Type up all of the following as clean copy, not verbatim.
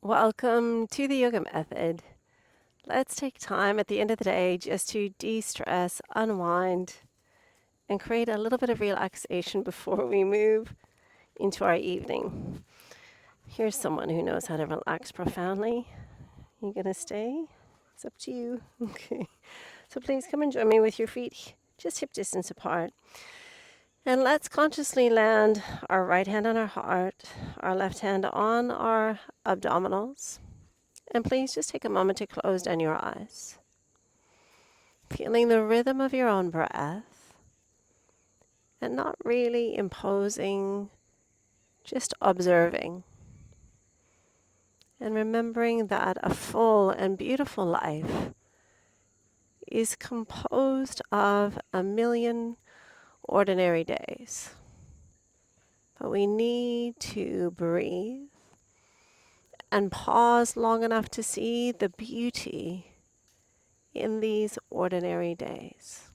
Welcome to the yoga method. Let's take time at the end of the day just to de-stress, unwind, and create a little bit of relaxation before we move into our evening. Here's someone who knows how to relax profoundly. You gonna stay? It's up to you. Okay. So please come and join me with your feet just hip distance apart. And let's consciously land our right hand on our heart, our left hand on our abdominals. And please just take a moment to close down your eyes. Feeling the rhythm of your own breath and not really imposing, just observing. And remembering that a full and beautiful life is composed of a million ordinary days. But we need to breathe and pause long enough to see the beauty in these ordinary days.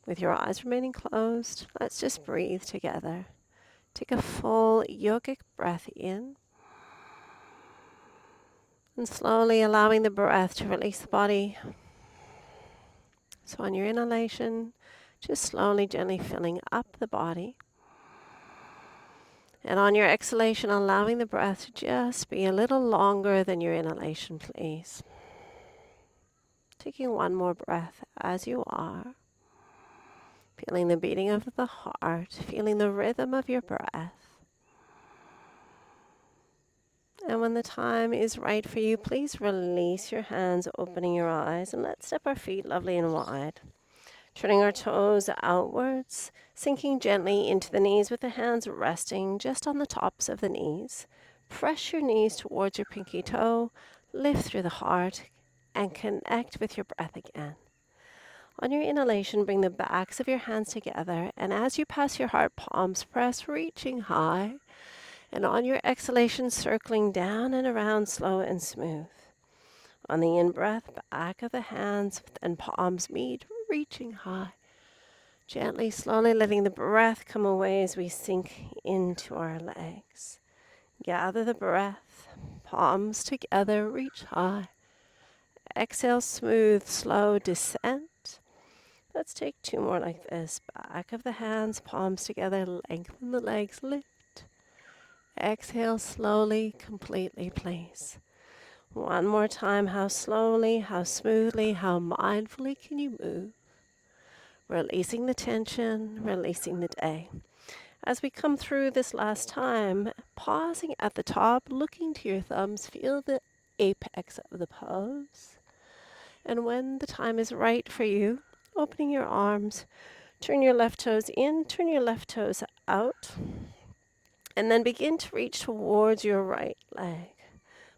With your eyes remaining closed, let's just breathe together. Take a full yogic breath in and slowly allowing the breath to release the body. So on your inhalation, just slowly, gently filling up the body. And on your exhalation, allowing the breath to just be a little longer than your inhalation, please. Taking one more breath as you are. Feeling the beating of the heart, feeling the rhythm of your breath. And when the time is right for you, please release your hands, opening your eyes, and let's step our feet lovely and wide. Turning our toes outwards, sinking gently into the knees with the hands resting just on the tops of the knees. Press your knees towards your pinky toe, lift through the heart, and connect with your breath again. On your inhalation, bring the backs of your hands together, and as you pass your heart palms, press reaching high. And on your exhalation, circling down and around slow and smooth. On the in-breath, back of the hands and palms meet, reaching high. Gently, slowly letting the breath come away as we sink into our legs. Gather the breath, palms together, reach high. Exhale, smooth, slow descent. Let's take two more like this. Back of the hands, palms together, lengthen the legs, lift. Exhale slowly, completely, please. One more time. How slowly, how smoothly, how mindfully can you move? Releasing the tension, releasing the day. As we come through this last time, pausing at the top, looking to your thumbs, feel the apex of the pose. And when the time is right for you, opening your arms, turn your left toes in, turn your left toes out. And then begin to reach towards your right leg.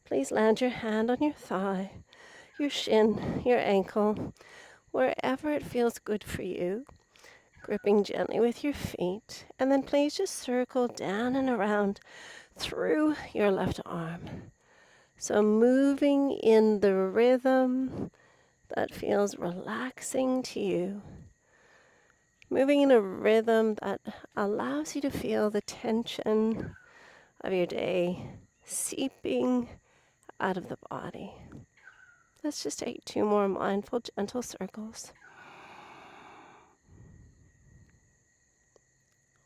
Please land your hand on your thigh, your shin, your ankle, wherever it feels good for you. Gripping gently with your feet. And then please just circle down and around through your left arm. So moving in the rhythm that feels relaxing to you. Moving in a rhythm that allows you to feel the tension of your day seeping out of the body. Let's just take two more mindful, gentle circles.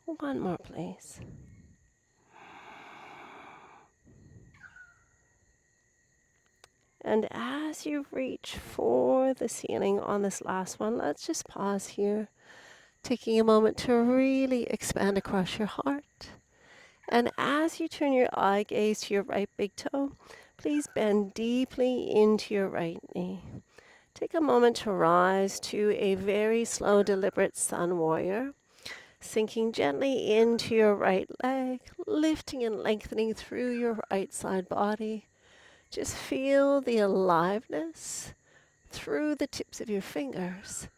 One more, please. And as you reach for the ceiling on this last one, let's just pause here, taking a moment to really expand across your heart. And as you turn your eye gaze to your right big toe, please bend deeply into your right knee. Take a moment to rise to a very slow, deliberate sun warrior, sinking gently into your right leg, lifting and lengthening through your right side body. Just feel the aliveness through the tips of your fingers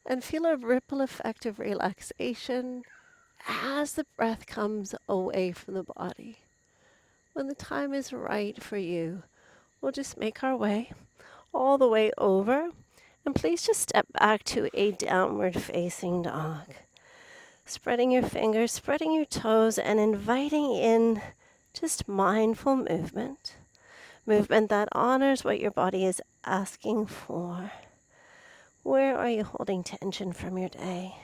and feel a ripple effect of relaxation as the breath comes away from the body. When the time is right for you, we'll just make our way all the way over. And please just step back to a downward facing dog. Spreading your fingers, spreading your toes, and inviting in Just mindful movement. Movement that honors what your body is asking for. Where are you holding tension from your day?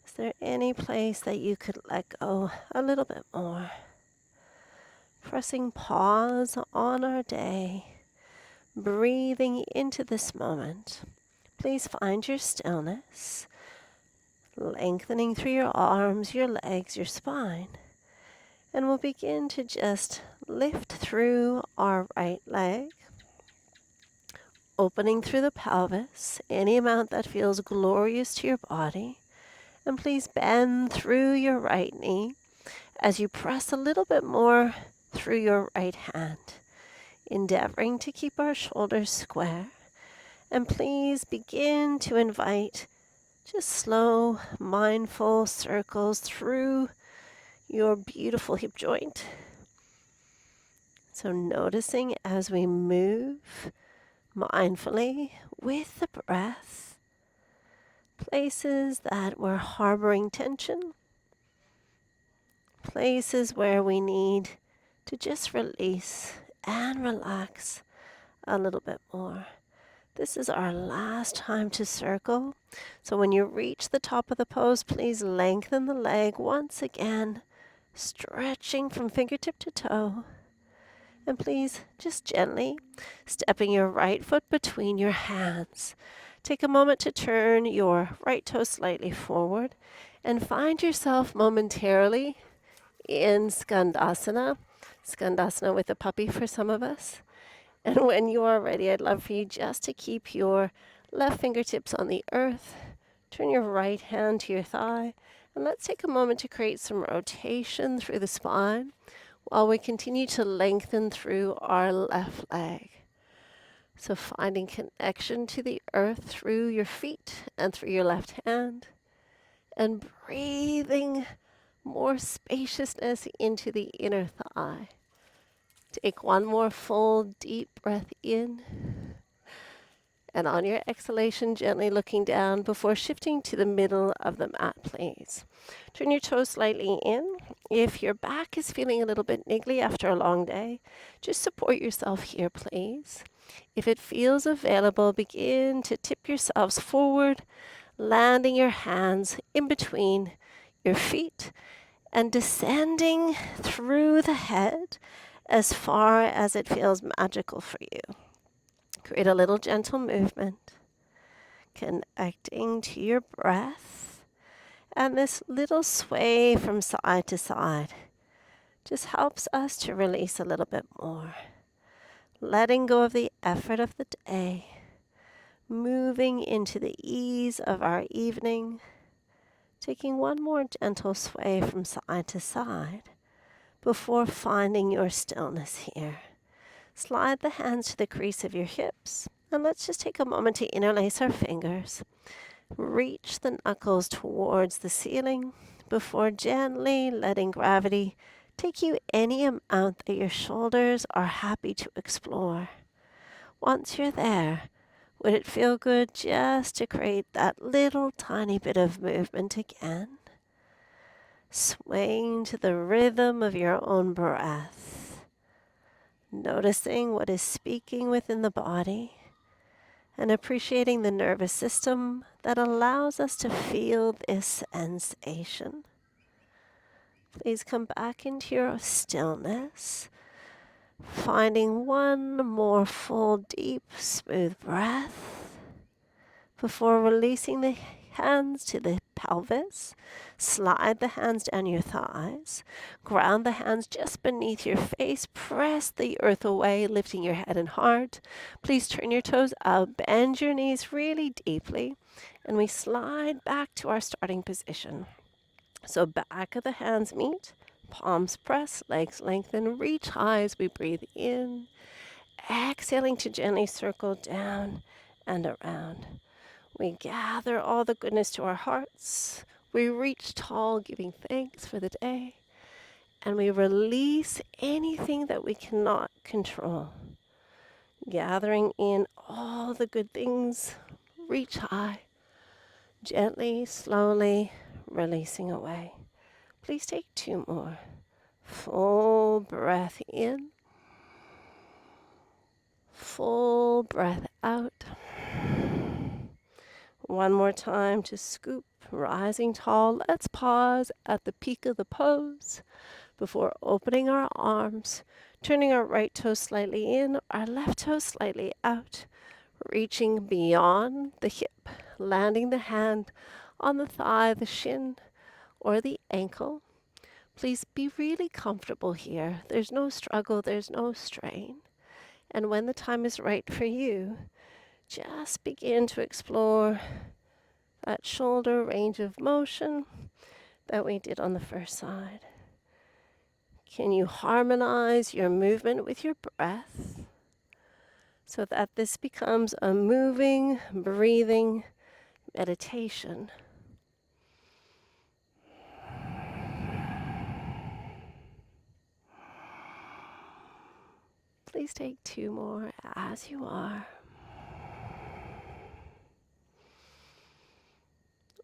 Is there any place that you could let go a little bit more? Pressing pause on our day, breathing into this moment. Please find your stillness, lengthening through your arms, your legs, your spine. And we'll begin to just lift through our right leg, opening through the pelvis, any amount that feels glorious to your body. And please bend through your right knee as you press a little bit more through your right hand, endeavoring to keep our shoulders square. And please begin to invite just slow, mindful circles through your beautiful hip joint. So noticing as we move mindfully with the breath, places that we're harboring tension, places where we need to just release and relax a little bit more. This is our last time to circle. So when you reach the top of the pose, please lengthen the leg once again, stretching from fingertip to toe. And please just gently stepping your right foot between your hands. Take a moment to turn your right toe slightly forward and find yourself momentarily in Skandasana. Skandasana with a puppy for some of us. And when you are ready, I'd love for you just to keep your left fingertips on the earth. Turn your right hand to your thigh. And let's take a moment to create some rotation through the spine while we continue to lengthen through our left leg. So finding connection to the earth through your feet and through your left hand. And breathing more spaciousness into the inner thigh. Take one more full deep breath in. And on your exhalation, gently looking down before shifting to the middle of the mat, please. Turn your toes slightly in. If your back is feeling a little bit niggly after a long day, just support yourself here, please. If it feels available, begin to tip yourselves forward, landing your hands in between your feet and descending through the head as far as it feels magical for you. Create a little gentle movement, connecting to your breath, and this little sway from side to side just helps us to release a little bit more. Letting go of the effort of the day, moving into the ease of our evening, taking one more gentle sway from side to side before finding your stillness here. Slide the hands to the crease of your hips, and let's just take a moment to interlace our fingers. Reach the knuckles towards the ceiling before gently letting gravity take you any amount that your shoulders are happy to explore. Once you're there, would it feel good just to create that little tiny bit of movement again? Swaying to the rhythm of your own breath. Noticing what is speaking within the body and appreciating the nervous system that allows us to feel this sensation. Please come back into your stillness, finding one more full, deep, smooth breath before releasing the hands to the pelvis. Slide the hands down your thighs. Ground the hands just beneath your face. Press the earth away, lifting your head and heart. Please turn your toes out. Bend your knees really deeply. And we slide back to our starting position. So back of the hands meet. Palms press, legs lengthen. Reach high as we breathe in. Exhaling to gently circle down and around. We gather all the goodness to our hearts. We reach tall, giving thanks for the day. And we release anything that we cannot control. Gathering in all the good things. Reach high. Gently, slowly, releasing away. Please take two more. Full breath in. Full breath out. One more time to scoop, rising tall. Let's pause at the peak of the pose before opening our arms, turning our right toe slightly in, our left toe slightly out, reaching beyond the hip, landing the hand on the thigh, the shin, or the ankle. Please be really comfortable here. There's no struggle, there's no strain. And when the time is right for you, just begin to explore that shoulder range of motion that we did on the first side. Can you harmonize your movement with your breath so that this becomes a moving, breathing meditation? Please take 2 more as you are.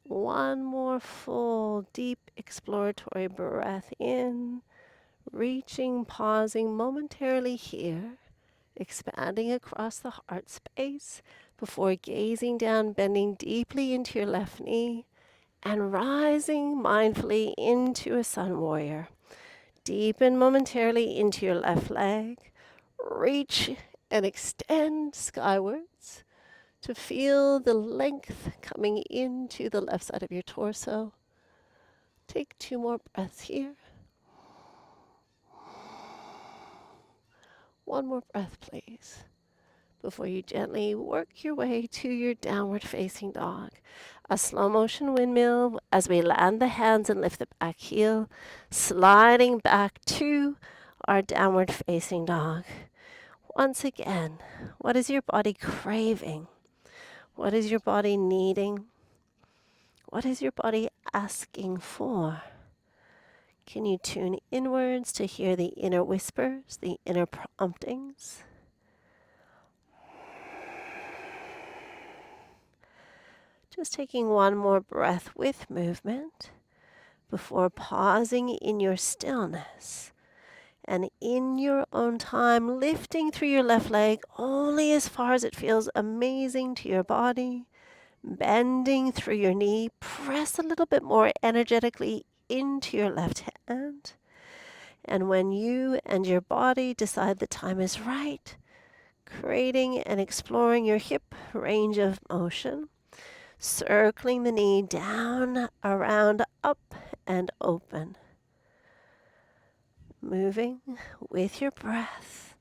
One more full, deep exploratory breath in, reaching, pausing momentarily here, expanding across the heart space before gazing down, bending deeply into your left knee, and rising mindfully into a sun warrior. Deepen momentarily into your left leg. Reach and extend skywards to feel the length coming into the left side of your torso. Take 2 more breaths here. One more breath, please, before you gently work your way to your downward facing dog. A slow motion windmill as we land the hands and lift the back heel, sliding back to our downward facing dog. Once again, what is your body craving? What is your body needing? What is your body asking for? Can you tune inwards to hear the inner whispers, the inner promptings? Just taking one more breath with movement before pausing in your stillness and in your own time lifting through your left leg only as far as it feels amazing to your body, bending through your knee, press a little bit more energetically into your left hand. And when you and your body decide the time is right, creating and exploring your hip range of motion, circling the knee down, around, up, and open. Moving with your breath,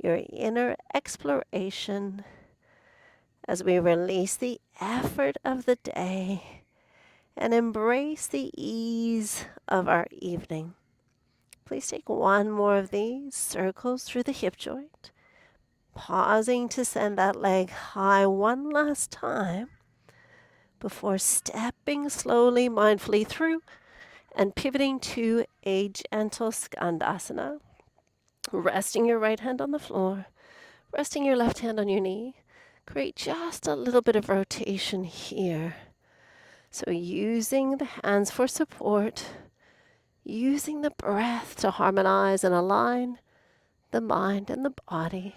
your inner exploration as we release the effort of the day and embrace the ease of our evening. Please take one more of these circles through the hip joint, pausing to send that leg high one last time before stepping slowly, mindfully through and pivoting to a gentle skandasana. Resting your right hand on the floor, resting your left hand on your knee. Create just a little bit of rotation here. So using the hands for support, using the breath to harmonize and align the mind and the body.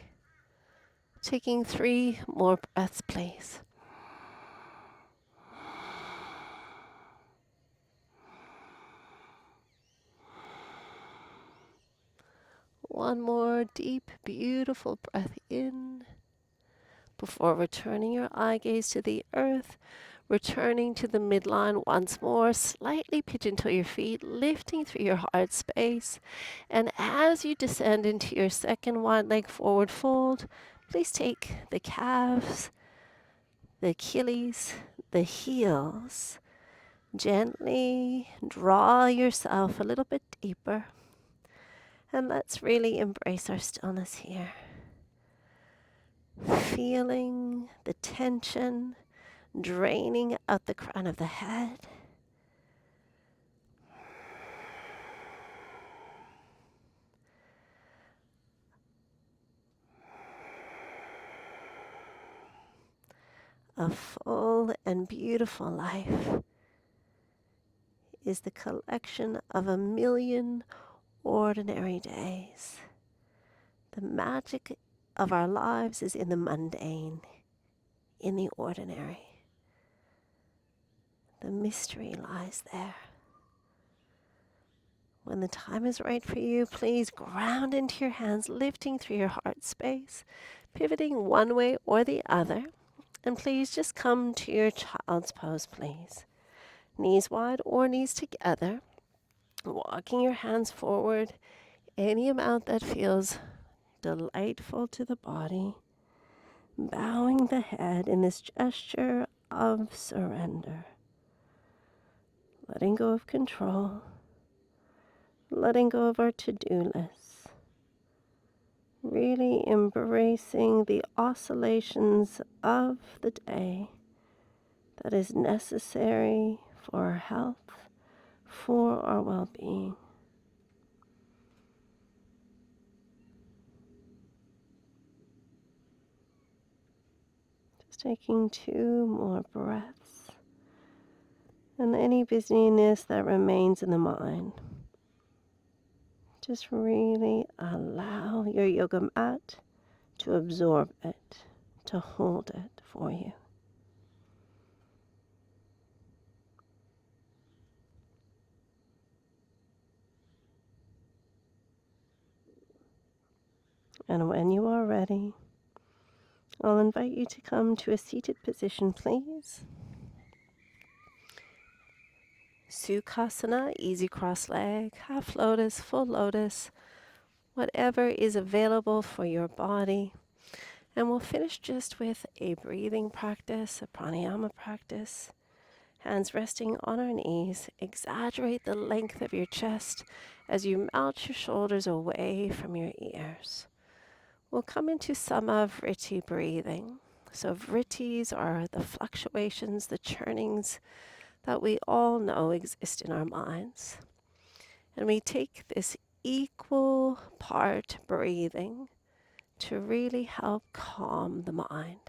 Taking 3 more breaths, please. One more deep, beautiful breath in before returning your eye gaze to the earth, returning to the midline once more, slightly pigeon toe your feet, lifting through your heart space. And as you descend into your second wide leg forward fold, please take the calves, the Achilles, the heels. Gently draw yourself a little bit deeper. And let's really embrace our stillness here. Feeling the tension draining out the crown of the head. A full and beautiful life is the collection of a million ordinary days. The magic of our lives is in the mundane, in the ordinary. The mystery lies there. When the time is right for you, please ground into your hands, lifting through your heart space, pivoting one way or the other. And please just come to your child's pose, please. Knees wide or knees together. Walking your hands forward any amount that feels delightful to the body. Bowing the head in this gesture of surrender. Letting go of control. Letting go of our to-do lists. Really embracing the oscillations of the day that is necessary for our health, for our well-being. Just taking 2 more breaths. And any busyness that remains in the mind, just really allow your yoga mat to absorb it, to hold it for you. And when you are ready, I'll invite you to come to a seated position, please. Sukhasana, easy cross leg, half lotus, full lotus, whatever is available for your body. And we'll finish just with a breathing practice, a pranayama practice. Hands resting on our knees. Exaggerate the length of your chest as you mount your shoulders away from your ears. We'll come into Samavriti breathing. So vrittis are the fluctuations, the churnings that we all know exist in our minds. And we take this equal part breathing to really help calm the mind.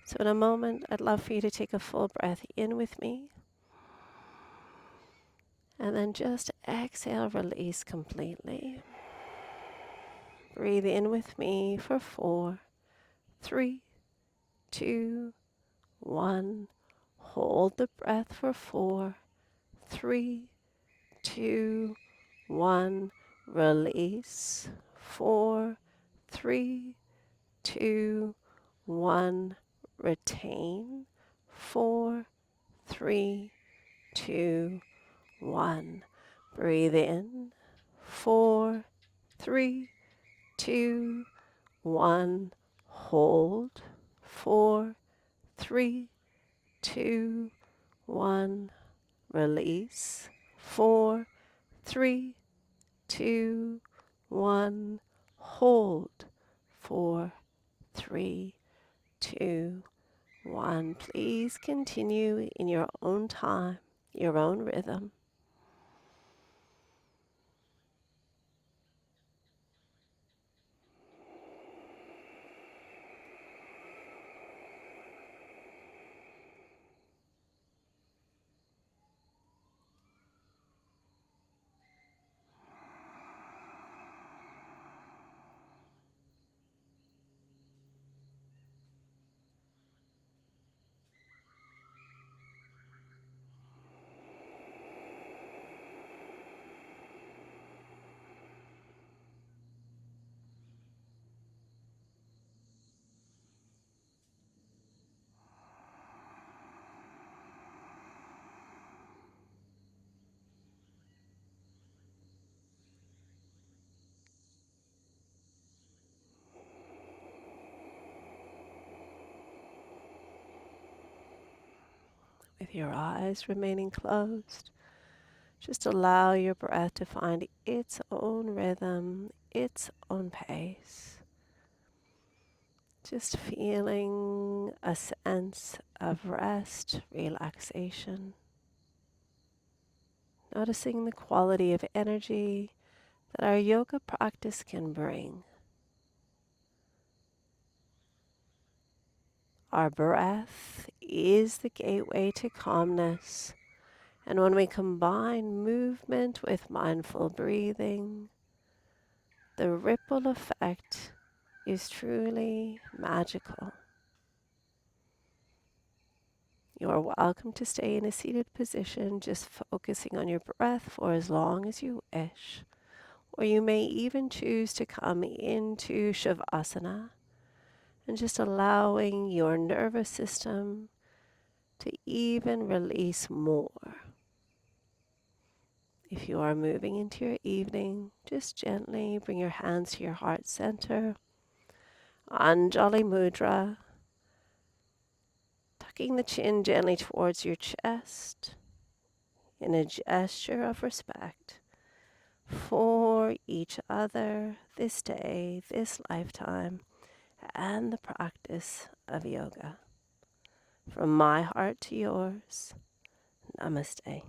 So in a moment, I'd love for you to take a full breath in with me. And then just exhale, release completely. Breathe in with me for 4, 3, 2, 1. Hold the breath for 4, 3, 2, 1. Release. 4, 3, 2, 1. Retain. 4, 3, 2, 1. Breathe in. 4, 3, 2, 1. Hold. 4, 3, 2, 1. Release. 4, 3, 2, 1. Hold. 4, 3, 2, 1. Please continue in your own time, your own rhythm. With your eyes remaining closed, just allow your breath to find its own rhythm, its own pace. Just feeling a sense of rest, relaxation. Noticing the quality of energy that our yoga practice can bring. Our breath is the gateway to calmness, And when we combine movement with mindful breathing, the ripple effect is truly magical. You are welcome to stay in a seated position, just focusing on your breath for as long as you wish. Or you may even choose to come into Shavasana and just allowing your nervous system to even release more. If you are moving into your evening, just gently bring your hands to your heart center. Anjali Mudra, tucking the chin gently towards your chest in a gesture of respect for each other, this day, this lifetime, and the practice of yoga. From my heart to yours, namaste.